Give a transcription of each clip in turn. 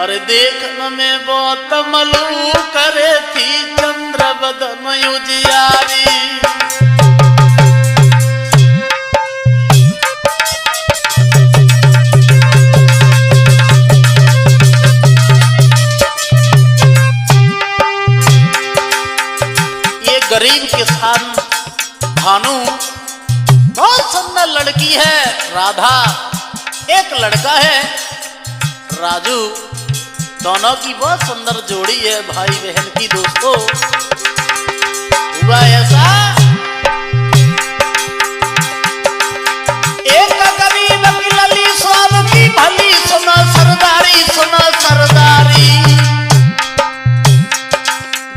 अरे देखन में बहुत मलू करे थी चंद्र बदन उजियारी। ये गरीब किसान भानु बहुत सुंदर लड़की है राधा, एक लड़का है राजू, दोनों की बहुत सुंदर जोड़ी है भाई बहन की। दोस्तों हुआ ऐसा, एक गरीब की लली स्वाद की भली, सुना सरदारी सुना सरदारी।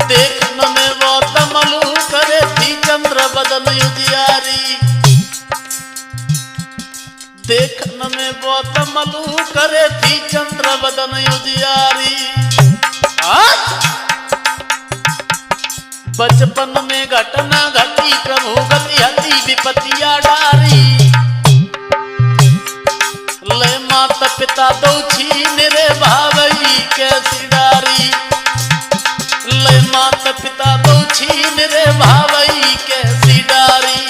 देखने में बहुत मलू करे थी चंद्र बदन उजियारी। देखने में बहुत मलू करे थी चंद्र बदन उजियारी। बचपन में घटना घटी प्रभु गति हती विपतिया डारी। ले माता पिता दो छीन रे भावई कैसी डारी। ले माता पिता दो छीन रे भावई कैसी डारी।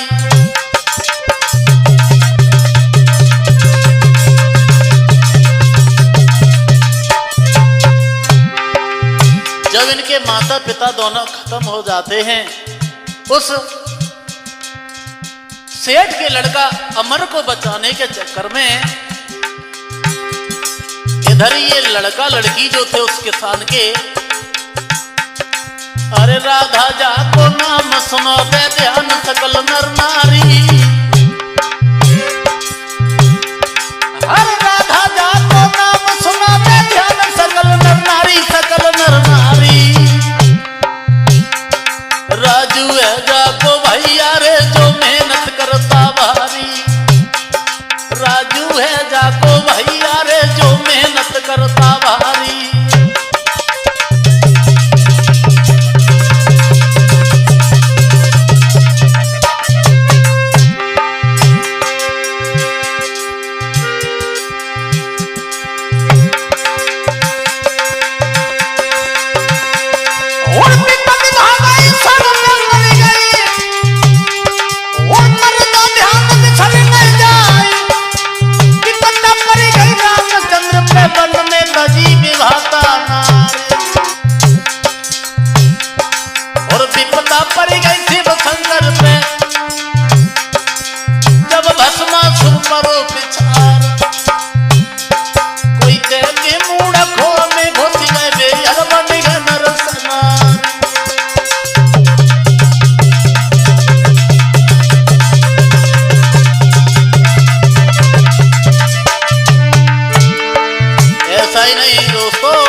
जब इनके माता पिता दोनों खत्म हो जाते हैं, उस सेठ के लड़का अमर को बचाने के चक्कर में इधर ये लड़का लड़की जो थे उस किसान के, अरे राधा जा को नाम सुनो दे ध्यान सकल नर नारी। अरे राधा जा को नाम सुनो दे ध्यान सकल नर नारी, सकल नर नारी। राजू है जाको भैया रे जो मेहनत करता भारी। राजू है जाको भैया रे जो मेहनत करता भारी। और विपदा पड़ गई शिव शंकर पे, जब भस्मासुर परो पिछार। कोई कह के मूढ़ खो में घुस गए बेहर बन गए नरसनार। ऐसा ही नहीं दोस्तों,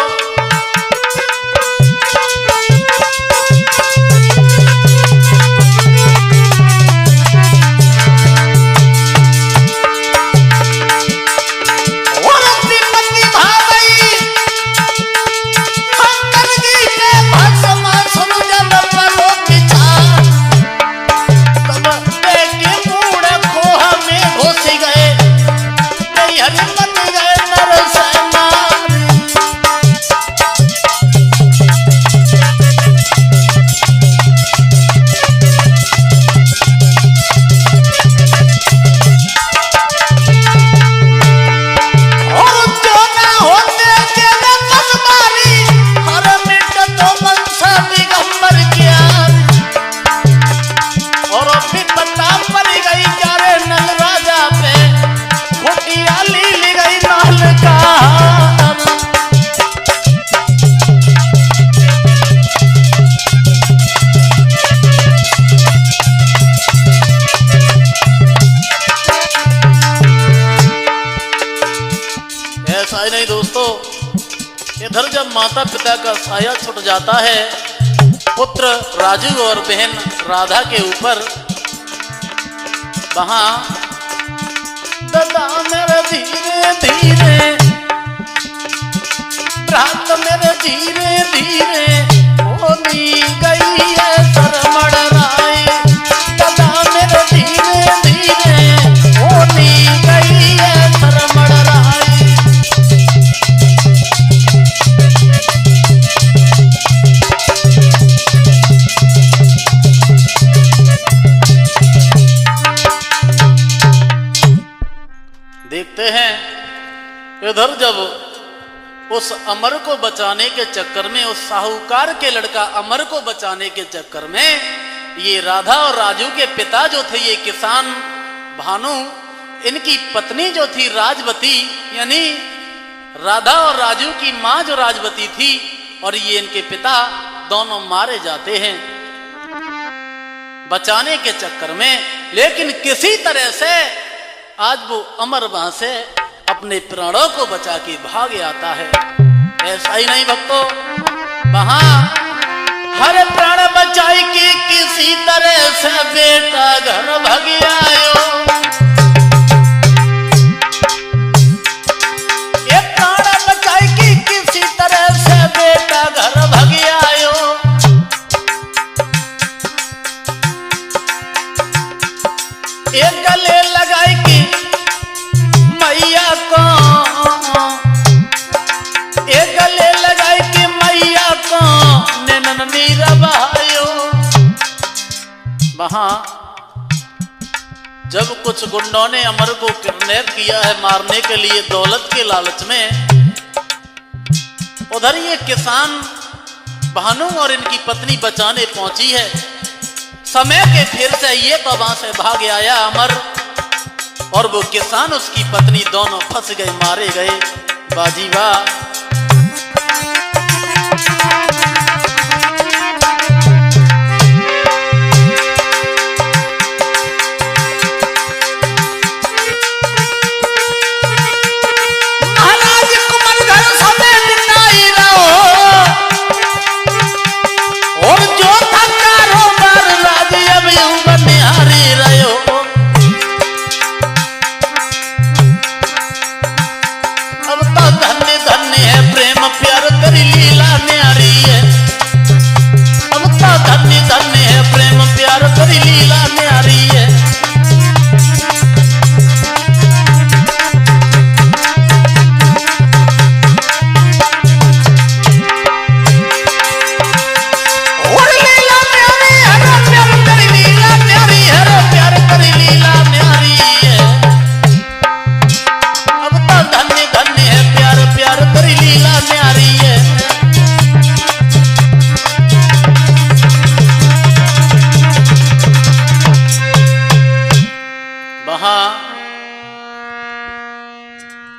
नहीं दोस्तों, इधर जब माता पिता का साया छूट जाता है पुत्र राजू और बहन राधा के ऊपर, वहां दादा मेरे धीरे धीरे, रात मेरे धीरे धीरे होनी गई है सरमड़ राय। दादा मेरे धीरे धीरे होनी गई है सरमड़ राय। इधर जब उस अमर को बचाने के चक्कर में, उस साहूकार के लड़का अमर को बचाने के चक्कर में, ये राधा और राजू के पिता जो थे ये किसान भानु, इनकी पत्नी जो थी राजवती, यानी राधा और राजू की मां जो राजवती थी, और ये इनके पिता दोनों मारे जाते हैं बचाने के चक्कर में। लेकिन किसी तरह से आज वो अमर वहां से अपने प्राणों को बचा के भाग आता है। ऐसा ही नहीं भक्तों, वहां हर प्राण बचाई के किसी तरह से बेटा घर भाग आयो। ये प्राण बचाई की किसी तरह से बेटा घर भाग आयो। एक गले लगाई की मैया को, एक गले लगाई की मैया को नैनन नीरा बहायो। वहां जब कुछ गुंडों ने अमर को किडनैप किया है मारने के लिए दौलत के लालच में, उधर ये किसान भानु और इनकी पत्नी बचाने पहुंची है। समय के फिर से ये तो वहां से भाग आया अमर, और वो किसान उसकी पत्नी दोनों फंस गए, मारे गए। बाजी वाह।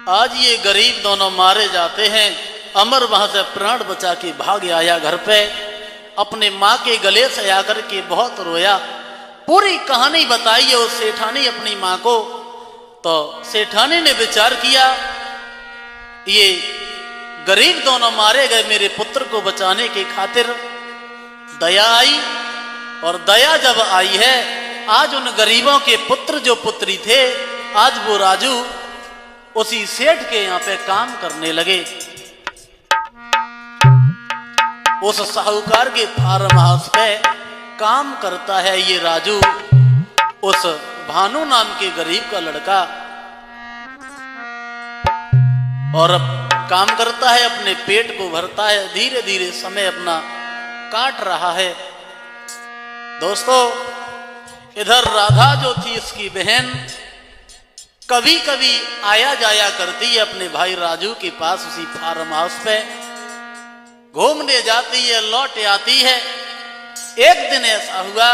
आज ये गरीब दोनों मारे जाते हैं। अमर वहां से प्राण बचा के भाग आया घर पे, अपने माँ के गले से आकर के बहुत रोया। पूरी कहानी बताई है उस सेठानी अपनी माँ को। तो सेठानी ने विचार किया, ये गरीब दोनों मारे गए, मेरे पुत्र को बचाने के खातिर दया आई। और दया जब आई है, आज उन गरीबों के पुत्र जो पुत्री थे, आज वो राजू उसी सेठ के यहाँ पे काम करने लगे। उस साहूकार के फार्म हाउस पे काम करता है ये राजू, उस भानु नाम के गरीब का लड़का। और अब काम करता है, अपने पेट को भरता है, धीरे धीरे समय अपना काट रहा है। दोस्तों, इधर राधा जो थी इसकी बहन, कभी कभी आया जाया करती है अपने भाई राजू के पास, उसी फार्म हाउस पे घूमने जाती है, लौट आती है। एक दिन ऐसा हुआ,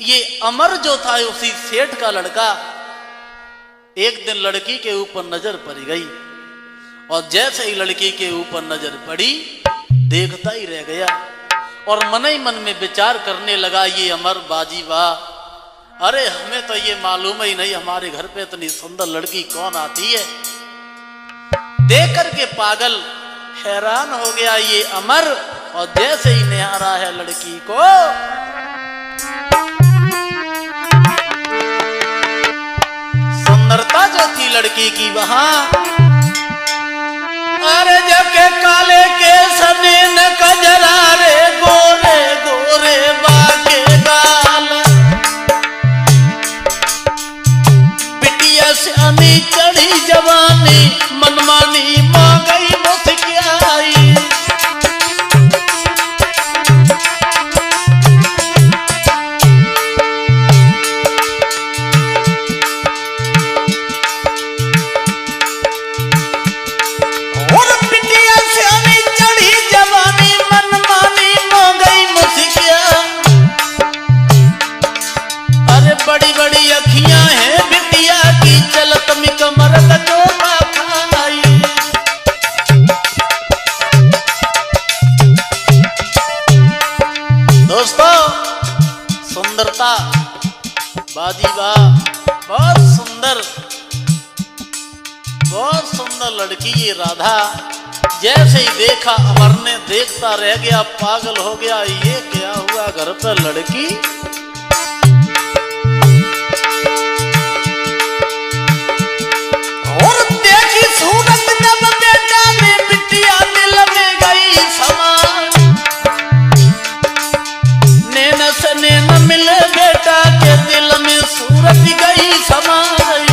ये अमर जो था उसी सेठ का लड़का, एक दिन लड़की के ऊपर नजर पड़ गई, और जैसे ही लड़की के ऊपर नजर पड़ी, देखता ही रह गया, और मन ही मन में विचार करने लगा, ये अमर बाजी वाह, अरे हमें तो ये मालूम ही नहीं हमारे घर पे इतनी सुंदर लड़की कौन आती है। देख करके पागल हैरान हो गया ये अमर, और जैसे ही निहारा है लड़की को, सुंदरता जो थी लड़की की वहां, अरे जबकि काले के सनेन कजरा रे, गोरे गोरे बाके गाल, बिटिया सियानी चढ़ी जवानी, मनमानी मां गई मुस्कियाई। सुंदरता, बाजी वाह, बहुत सुंदर लड़की ये राधा। जैसे ही देखा अमर ने, देखता रह गया, पागल हो गया, ये क्या हुआ घर पर लड़की। और देखी सूरत जब बेटा ने, बिटिया दिल में गई समा। नैन से नैन मिले बेटा के, दिल में सूरत गई समा गई।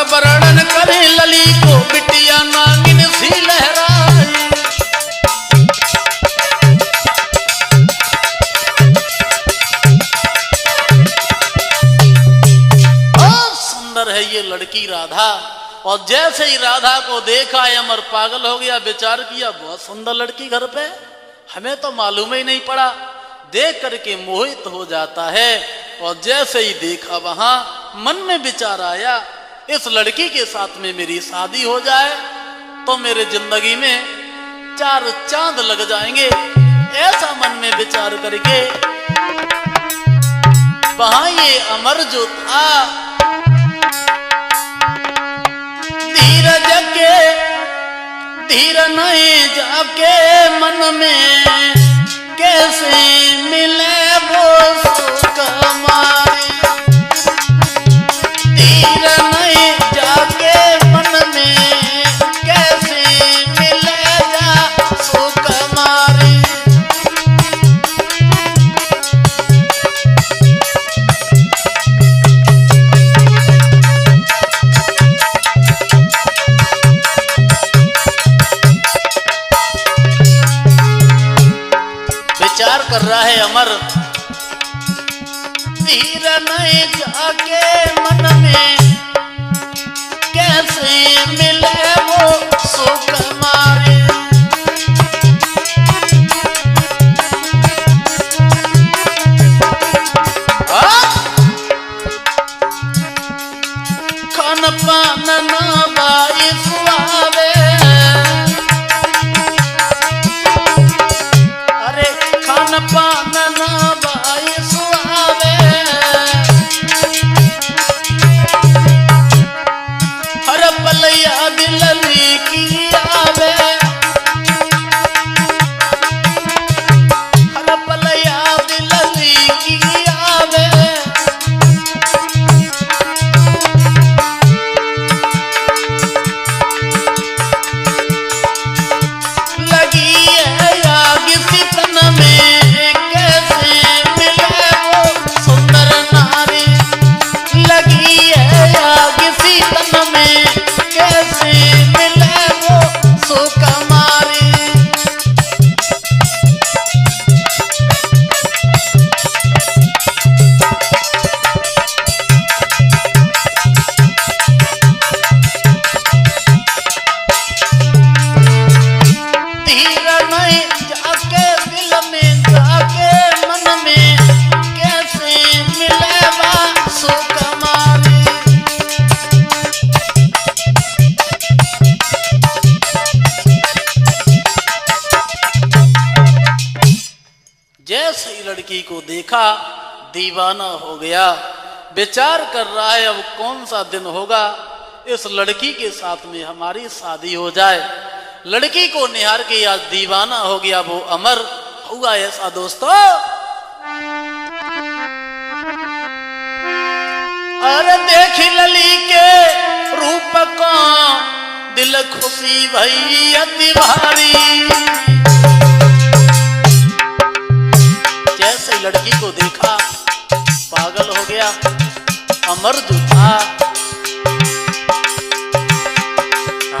वर्णन करे लली को, बिटिया नागिन सी लहराई। बहुत सुंदर है ये लड़की राधा। और जैसे ही राधा को देखा अमर पागल हो गया, विचार किया बहुत सुंदर लड़की घर पे, हमें तो मालूम ही नहीं पड़ा। देख करके मोहित हो जाता है। और जैसे ही देखा वहां मन में विचार आया, इस लड़की के साथ में मेरी शादी हो जाए तो मेरे जिंदगी में 4 चांद लग जाएंगे। ऐसा मन में विचार करके वहां ये अमर जो था, धीरज के धीर नहीं जाके मन में, कैसे मिले वो सुख हमारी। विचार कर रहा है अमर, धीर नहीं जाके मन में, कैसे मिले वो सुख हमारे। खान पान ना बाई सुहावे, खान पान ना बाई सुहावे। हर पल याद लली की आवे, हर पल याद लली की आवे। लगी है आग सी तन में, लड़की को देखा, दीवाना हो गया। विचार कर रहा है अब कौन सा दिन होगा इस लड़की के साथ में हमारी शादी हो जाए। लड़की को निहार के आज दीवाना हो गया वो अमर। हुआ ऐसा दोस्तों, अरे देखी लली के रूप को दिल खुशी भई अति भारी। जैसे लड़की को देखा पागल हो गया अमर जो था।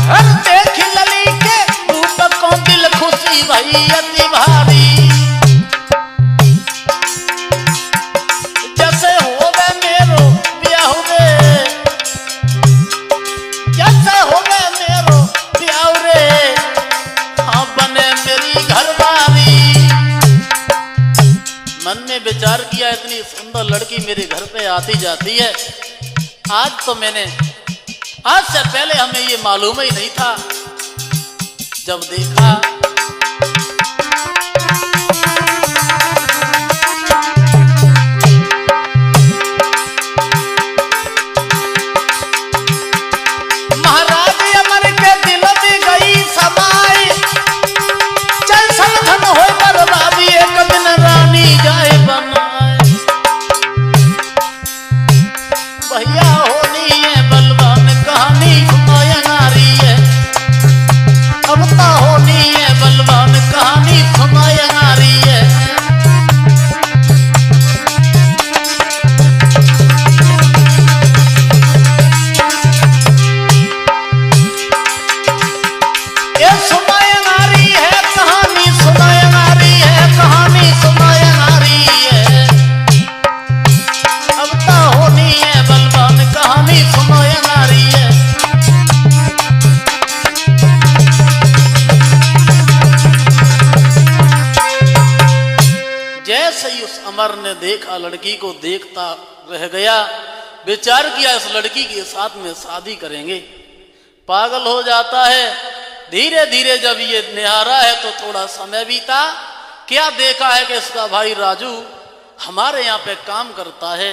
हर देख लली के रूप को दिल खुशी भई अति भारी। जैसे होवे मेरो ब्याह रे, जैसे होवे मेरो ब्याह रे, हाँ बने मेरी घरवाली। भैया इतनी सुंदर लड़की मेरे घर पे आती जाती है। आज से पहले हमें ये मालूम ही नहीं था। जब देखा महाराज अमर के दिल में गई समाई, चल समधन हो बर्बादी एक दिन रानी जाए बनाए। भैया होनी है बलवान कहानी सुनाया नारी है, अब तो होनी है बलवान कहानी सुनाया नारी है। ये सुनाया नारी है कहानी सुनाया नारी है, कहानी सुनाया नारी है, अब तो होनी है बलवान कहानी सुनाया नारी है। जैसे ही उस अमर ने देखा, लड़की को देखता रह गया, विचार किया इस लड़की के साथ में शादी करेंगे। पागल हो जाता है। धीरे धीरे जब ये निहारा है तो थोड़ा समय बीता, क्या देखा है कि इसका भाई राजू हमारे यहाँ पे काम करता है।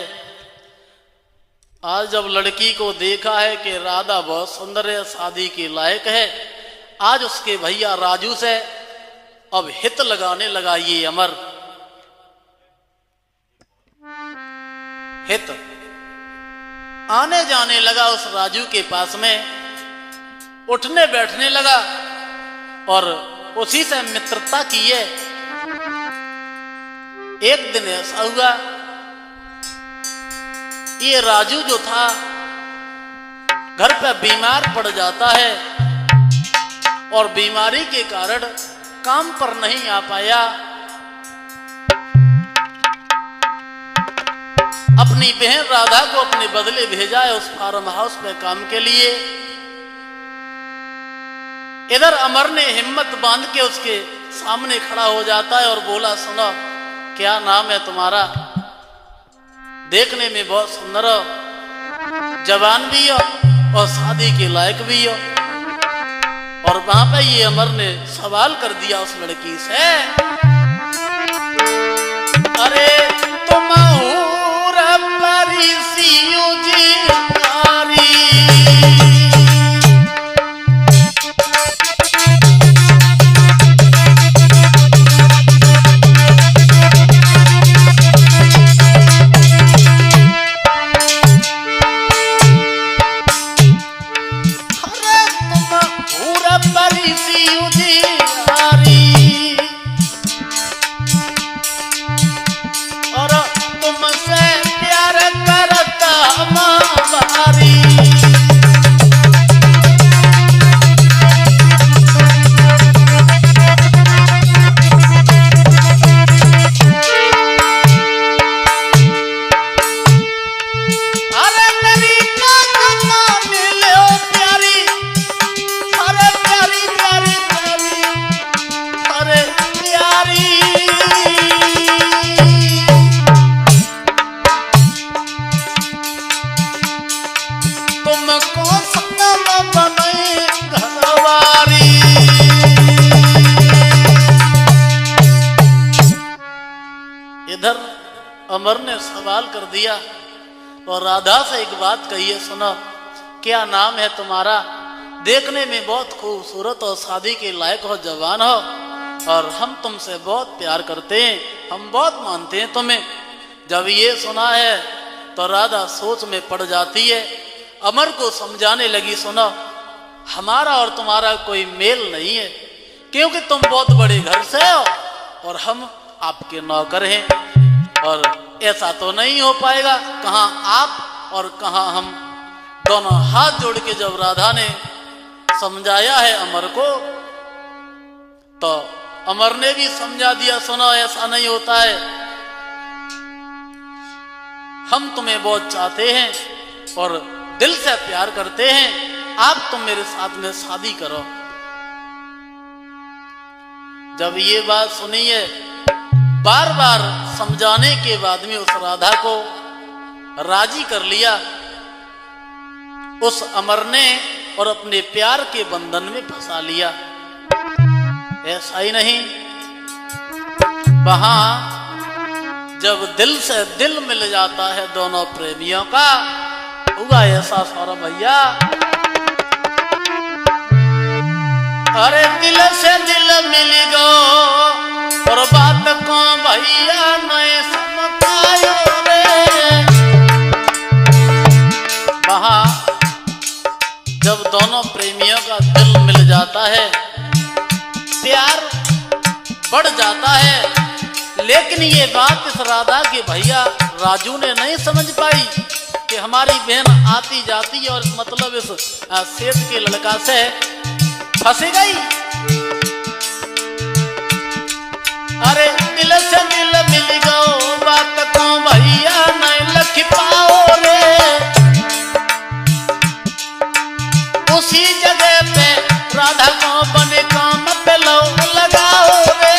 आज जब लड़की को देखा है कि राधा बहुत सुंदर है, शादी के लायक है, आज उसके भैया राजू से अब हित लगाने लगा ये अमर। हित आने जाने लगा उस राजू के पास में, उठने बैठने लगा और उसी से मित्रता की है। एक दिन ऐसा हुआ, ये राजू जो था घर पे बीमार पड़ जाता है और बीमारी के कारण काम पर नहीं आ पाया। अपनी बहन राधा को अपने बदले भेजा है उस फार्म हाउस में काम के लिए। इधर अमर ने हिम्मत बांध के उसके सामने खड़ा हो जाता है और बोला, सुनो क्या नाम है तुम्हारा? देखने में बहुत सुंदर हो, जवान भी हो और शादी के लायक भी हो। और वहां पे ये अमर ने सवाल कर दिया उस लड़की से, अरे तुम इधर अमर ने सवाल कर दिया और राधा से एक बात कही है, सुनो क्या नाम है तुम्हारा? देखने में बहुत खूबसूरत और शादी के लायक हो, जवान हो और हम तुमसे बहुत प्यार करते हैं, हम बहुत मानते हैं तुम्हें। जब ये सुना है तो राधा सोच में पड़ जाती है। अमर को समझाने लगी, सुनो हमारा और तुम्हारा कोई मेल नहीं है, क्योंकि तुम बहुत बड़े घर से हो और हम आपके नौकर हैं और ऐसा तो नहीं हो पाएगा। कहाँ आप और कहाँ हम। दोनों हाथ जोड़ के जब राधा ने समझाया है अमर को, तो अमर ने भी समझा दिया, सुनो ऐसा नहीं होता है, हम तुम्हें बहुत चाहते हैं और दिल से प्यार करते हैं, आप तुम मेरे साथ में शादी करो। जब ये बात सुनी है, बार बार समझाने के बाद में उस राधा को राजी कर लिया उस अमर ने और अपने प्यार के बंधन में फंसा लिया। ऐसा ही नहीं, वहां जब दिल से दिल मिल जाता है दोनों प्रेमियों का, हुआ ऐसा सौरभ भैया। अरे दिल से दिल मिल गो और बात को भैया नहीं समझायो रे। वहां जब दोनों प्रेमियों का दिल मिल जाता है, प्यार बढ़ जाता है, लेकिन ये बात इस राधा के भैया राजू ने नहीं समझ पाई कि हमारी बहन आती जाती है और मतलब इस सेठ के लड़का से फंस गई। अरे दिल से दिल मिल गो बात को भैया नहीं लिख पाओ रे। उसी जगह पे राधा को बने काम पे लो लगाओ रे।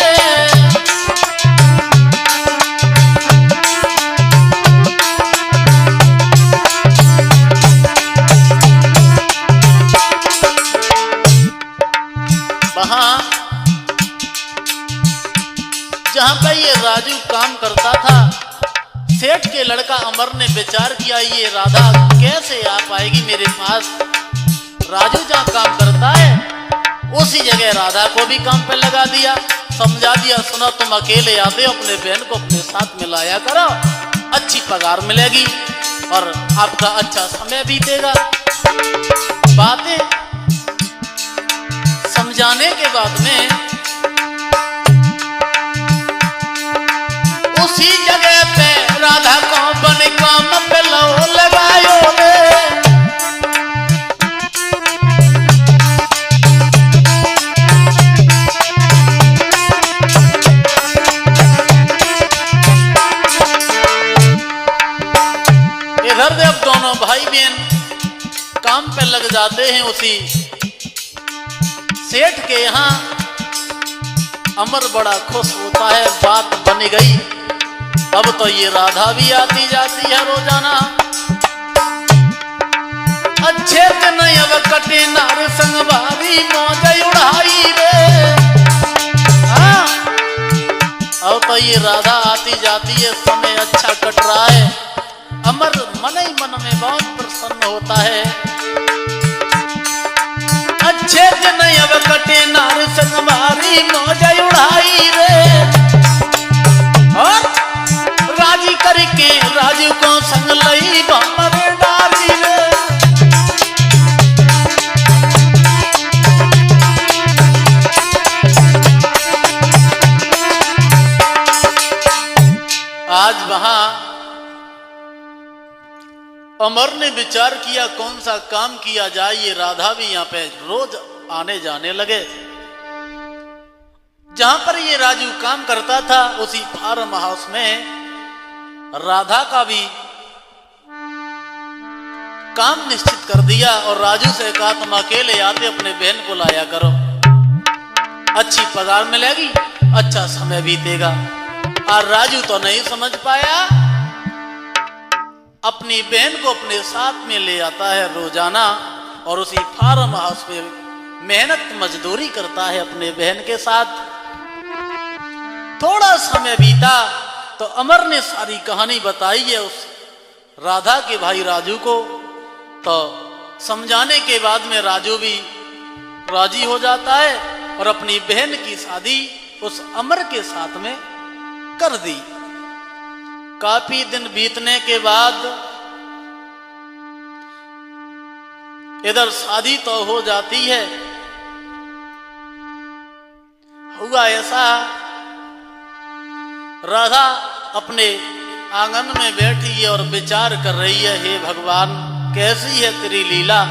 वहां जहां पे ये राजू काम करता था, सेठ के लड़का अमर ने विचार किया ये राधा कैसे आ पाएगी मेरे पास। राजू जहां काम करता है उसी जगह राधा को भी काम पे लगा दिया, समझा दिया सुनो तुम अकेले आते हो, अपने बहन को अपने साथ में लाया करो, अच्छी पगार मिलेगी और आपका अच्छा समय बीतेगा। बातें समझाने के बाद में उसी जगह पे राधा को बने काम पे लो लगायो रे। इधर जब दोनों भाई बहन काम पे लग जाते हैं उसी सेठ के यहाँ, अमर बड़ा खुश होता है, बात बन गई। अब तो ये राधा भी आती जाती है रोजाना। अच्छे दिन अब कटे नार संग भारी मौज उड़ाई रे। हाँ, अब तो ये राधा आती जाती है, समय अच्छा कट रहा है। अमर मन ही मन में बहुत प्रसन्न होता है। अच्छे दिन अब कटे नार संग भारी मौज उड़ाई रे। और राजी करके राजू को संग लई भमर डाली रे। आज वहां अमर ने विचार किया कौन सा काम किया जाए, ये राधा भी यहाँ पे रोज आने जाने लगे। जहां पर ये राजू काम करता था उसी फार्म हाउस में राधा का भी काम निश्चित कर दिया और राजू से कहा तुम अकेले आते अपने बहन को लाया करो, अच्छी पगार मिलेगी, अच्छा समय बीतेगा। और राजू तो नहीं समझ पाया, अपनी बहन को अपने साथ में ले आता है रोजाना और उसी फार्म हाउस पे मेहनत मजदूरी करता है अपने बहन के साथ। थोड़ा समय बीता तो अमर ने सारी कहानी बताई है उस राधा के भाई राजू को। तो समझाने के बाद में राजू भी राजी हो जाता है और अपनी बहन की शादी उस अमर के साथ में कर दी। काफी दिन बीतने के बाद इधर शादी तो हो जाती है। हुआ ऐसा, राधा अपने आंगन में बैठी है और विचार कर रही है, हे भगवान कैसी है तेरी लीला।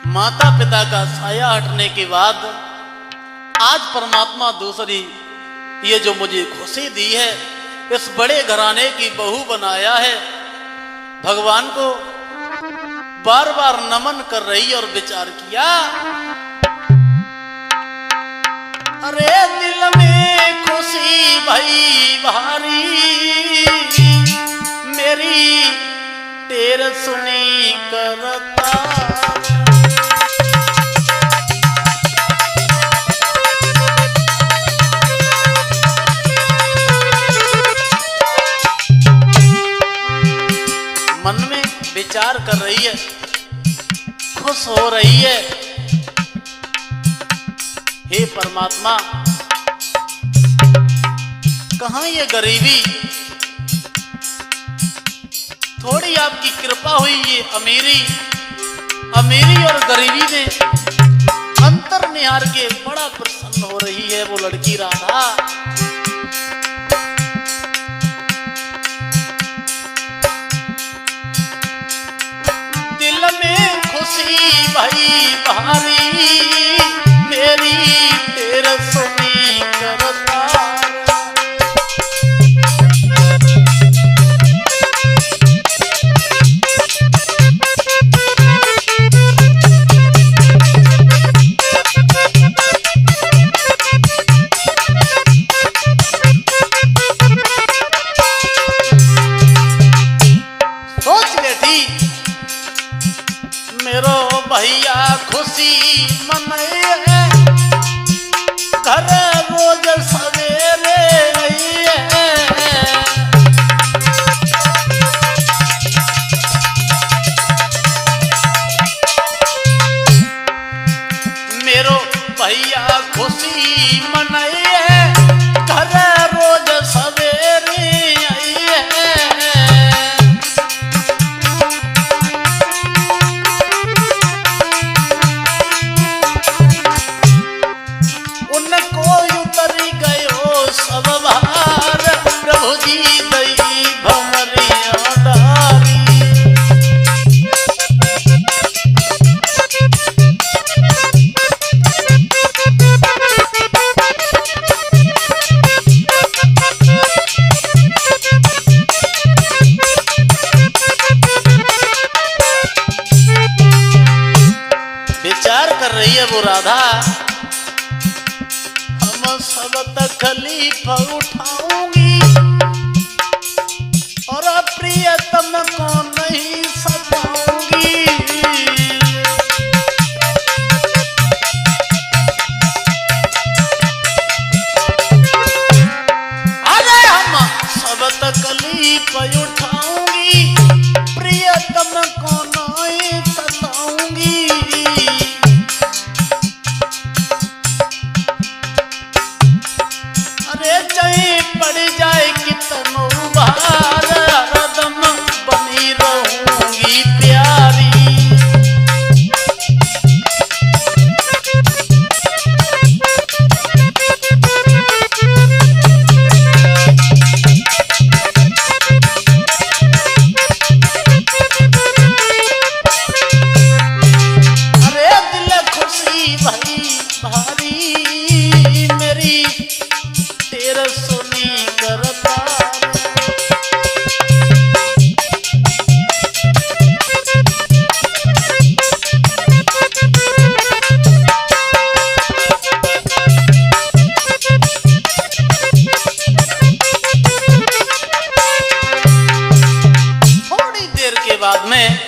माता पिता का साया हटने के बाद आज परमात्मा दूसरी ये जो मुझे खुशी दी है, इस बड़े घराने की बहू बनाया है। भगवान को बार बार नमन कर रही और विचार किया अरे दिल में खुशी भई भारी, मेरी तेर सुनी करता। मन में विचार कर रही है, खुश हो रही है। हे परमात्मा, कहां ये गरीबी, थोड़ी आपकी कृपा हुई, ये अमीरी और गरीबी में अंतर निहार के बड़ा प्रसन्न हो रही है वो लड़की राधा। दिल में खुशी भई भारी, मेरी तेरा सुनी करता। सोच बैठी मेरो भैया खुशी मनाए, घर रोज सवेरे आइए। मेरो भैया खुशी मनाए, घर रोज सवेरे आइए। उनको उतर गयो सब भार, प्रभु जी दई भमरिया डारी। विचार कर रही है वो राधा, सब तकलीफ उठाऊंगी और प्रियतम को नहीं सताऊंगी। अरे हम सब तकलीफ उठाऊंगी, प्रियतम को नहीं सताऊंगी। पड़ जाए कितनो बार, हरदम बनी रहूंगी प्यारी। अरे दिल खुशी भई भारी, मेरी तेरा सुनी करता। थोड़ी देर के बाद में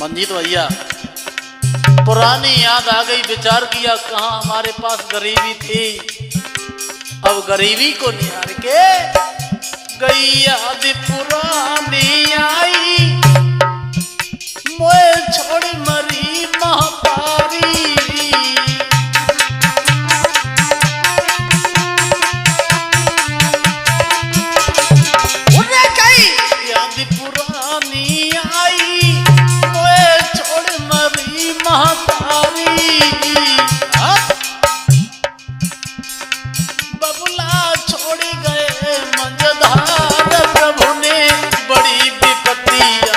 मंजीत भैया पुरानी याद आ गई, विचार किया कहां हमारे पास गरीबी थी। अब गरीबी को निहार के गई याद पुरानी आई, मोए छोड़ मरी महापारी। उन्हें गई याद पुरानी आई, मोए छोड़ मरी महापारी। छोड़ गए मंझधार, प्रभु ने बड़ी विपत्ति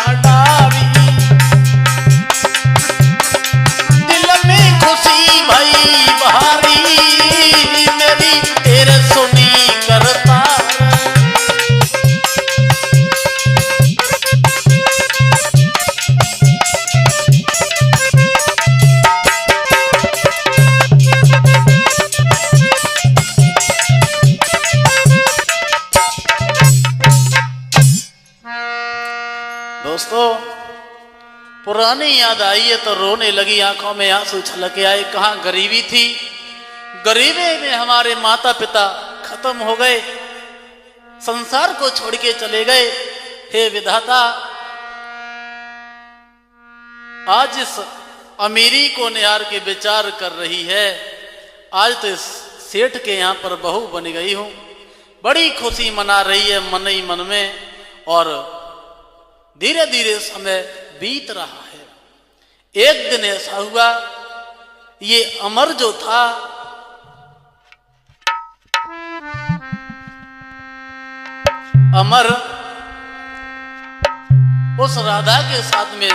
पुरानी याद आई है तो रोने लगी, आंखों में आंसू छलके आए। कहाँ गरीबी थी, गरीबी में हमारे माता पिता खत्म हो गए, संसार को छोड़ के चले गए। हे विधाता, आज इस अमीरी को निहार के विचार कर रही है। आज तो इस सेठ के यहाँ पर बहू बन गई हूं, बड़ी खुशी मना रही है मन ही मन में, और धीरे धीरे समय बीत रहा है। एक दिन ऐसा हुआ, ये अमर जो था अमर उस राधा के साथ में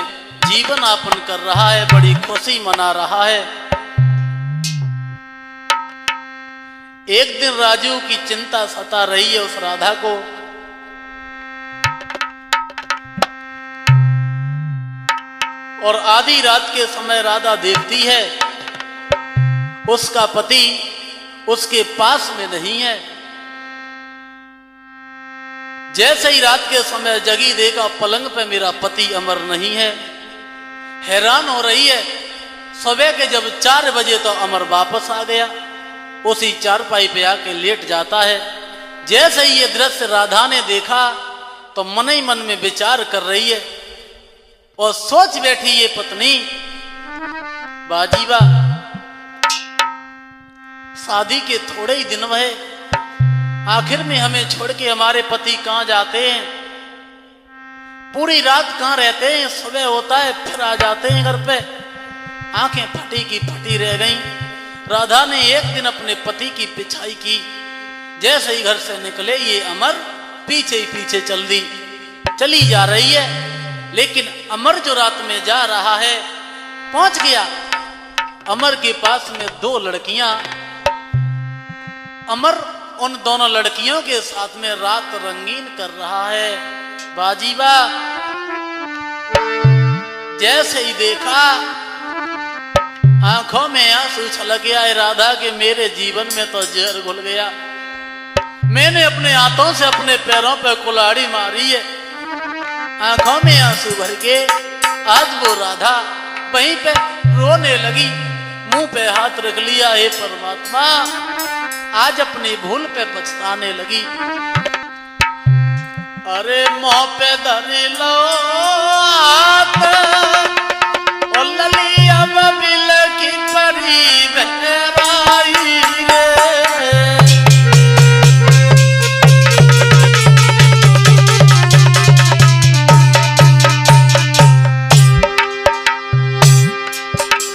जीवन यापन कर रहा है, बड़ी खुशी मना रहा है। एक दिन राजू की चिंता सता रही है उस राधा को। और आधी रात के समय राधा देखती है उसका पति उसके पास में नहीं है। जैसे ही रात के समय जगी, देखा पलंग पे मेरा पति अमर नहीं है। हैरान हो रही है। सुबह के जब 4 बजे तो अमर वापस आ गया, उसी चारपाई पे आके लेट जाता है। जैसे ही ये दृश्य राधा ने देखा तो मन ही मन में विचार कर रही है और सोच बैठी ये पत्नी, बाजीबा शादी के थोड़े ही दिन हुए, आखिर में हमें छोड़ के हमारे पति कहां जाते हैं, पूरी रात कहां रहते हैं, सुबह होता है फिर आ जाते हैं घर पे। आंखें फटी की फटी रह गईं। राधा ने एक दिन अपने पति की पिछाई की। जैसे ही घर से निकले ये अमर पीछे ही पीछे चली जा रही है। लेकिन अमर जो रात में जा रहा है, पहुंच गया। अमर के पास में 2 लड़कियां, अमर उन दोनों लड़कियों के साथ में रात रंगीन कर रहा है। बाजीबा जैसे ही देखा, आंखों में आंसू छलक आए राधा के, मेरे जीवन में तो जहर घुल गया। मैंने अपने हाथों से अपने पैरों पर कुल्हाड़ी मारी है। आंखों में आंसू भर के आज वो राधा वहीं पे रोने लगी, मुंह पे हाथ रख लिया। हे परमात्मा, आज अपनी भूल पे पछताने लगी। अरे मुंह पे धरी लो हाथ, ओ ललिया बिल की परी बहराई रे।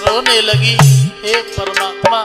रोने लगी। हे परमात्मा,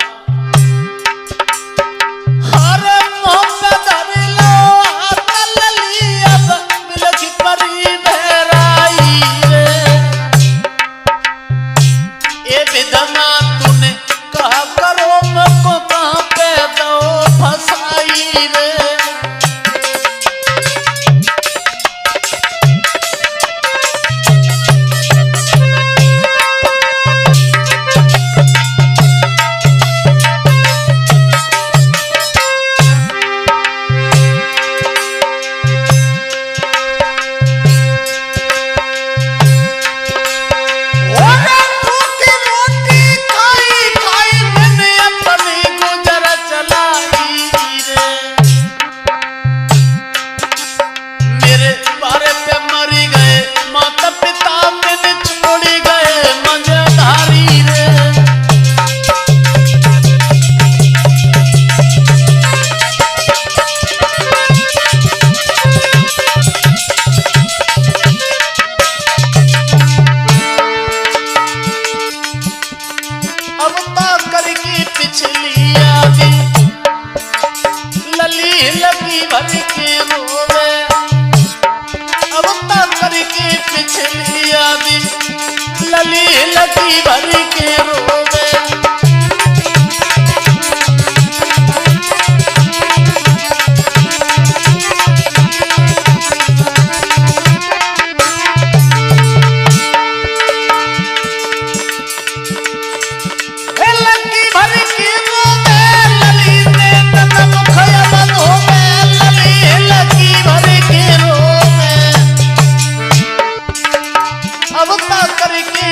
अवता करके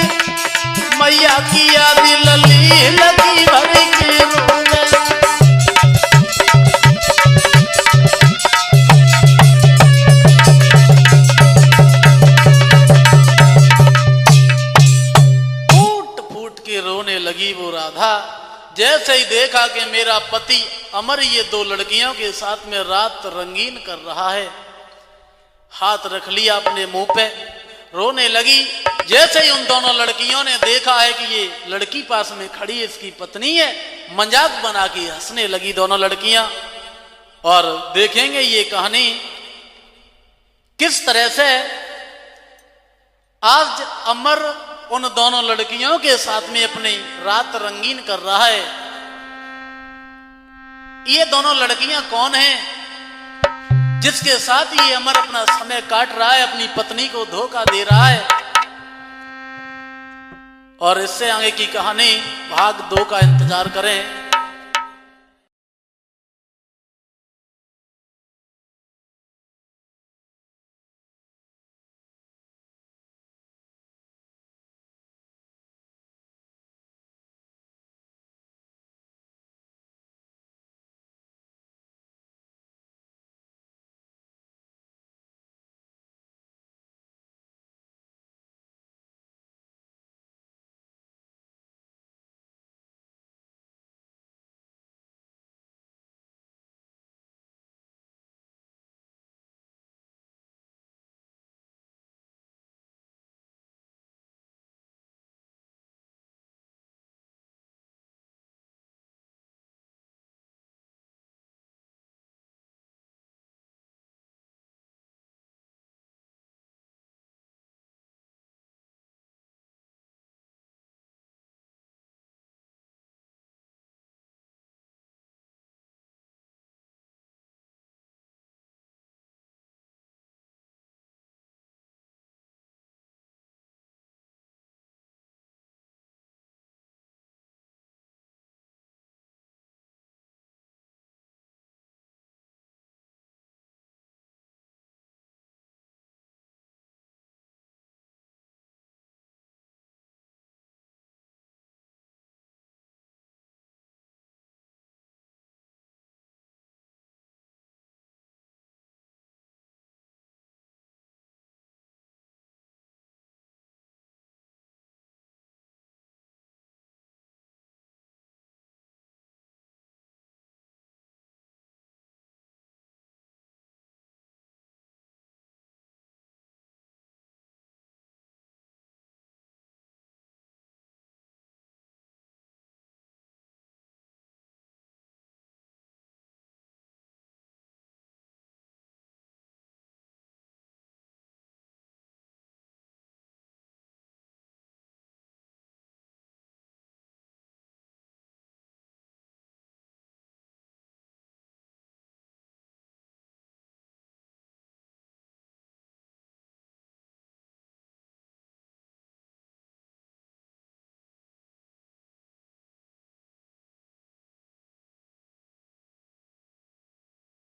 मैया की याद लली लगी भर के रोवे। फूट फूट के रोने लगी वो राधा। जैसे ही देखा कि मेरा पति अमर ये दो लड़कियों के साथ में रात रंगीन कर रहा है, हाथ रख लिया अपने मुंह पे, रोने लगी। जैसे ही उन दोनों लड़कियों ने देखा है कि ये लड़की पास में खड़ी है, इसकी पत्नी है, मजाक बना के हंसने लगी दोनों लड़कियां। और देखेंगे ये कहानी किस तरह से आज अमर उन दोनों लड़कियों के साथ में अपनी रात रंगीन कर रहा है। ये दोनों लड़कियां कौन हैं जिसके साथ ये अमर अपना समय काट रहा है, अपनी पत्नी को धोखा दे रहा है। और इससे आगे की कहानी भाग 2 का इंतजार करें।